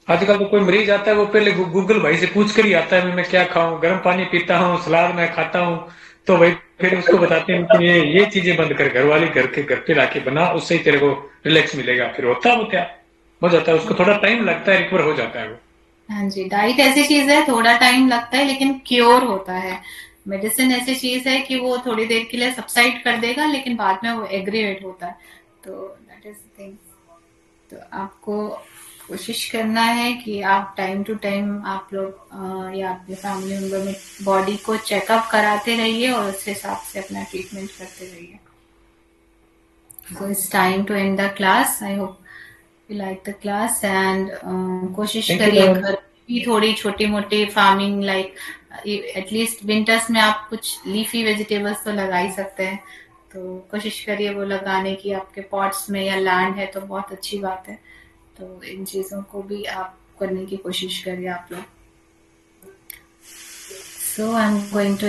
आजकल तो कोई मरीज आता है वो पहले गूगल भाई से पूछ कर ही आता है मैं क्या खाऊं, गर्म पानी पीता हूँ, सलाद मैं खाता हूँ, तो भाई फिर उसको बताते हैं कि ये चीजें बंद कर, घर वाली घर पे लाके बना, उससे ही तेरे को रिलैक्स मिलेगा। फिर होता है वो क्या हो जाता है, उसको थोड़ा टाइम लगता है, रिकवर हो जाता है वो। हाँ जी, डाइट ऐसी चीज है, थोड़ा टाइम लगता है लेकिन क्योर होता है। मेडिसिन ऐसी चीज है कि वो थोड़ी देर के लिए सबसाइड कर देगा लेकिन बाद में वो एग्रीवेट होता है। तो दैट इज द थिंग। तो आपको कोशिश करना है कि आप टाइम टू टाइम आप लोग या अपने फैमिली मेंबर में बॉडी को चेकअप कराते रहिए और उस हिसाब से अपना ट्रीटमेंट करते रहिए। So it's time to end the class. I hope you like the class and कोशिश थैंक यू करिए मैम। घर की थोड़ी छोटी मोटी फार्मिंग, लाइक एटलीस्ट विंटर्स में आप कुछ लीफी वेजिटेबल्स तो लगा ही सकते हैं। तो कोशिश करिए वो लगाने की, आपके पॉट्स में या लैंड है तो बहुत अच्छी बात है। तो इन चीजों को भी आप करने की कोशिश करिए आप लोग। सो आई एम गोइंग टू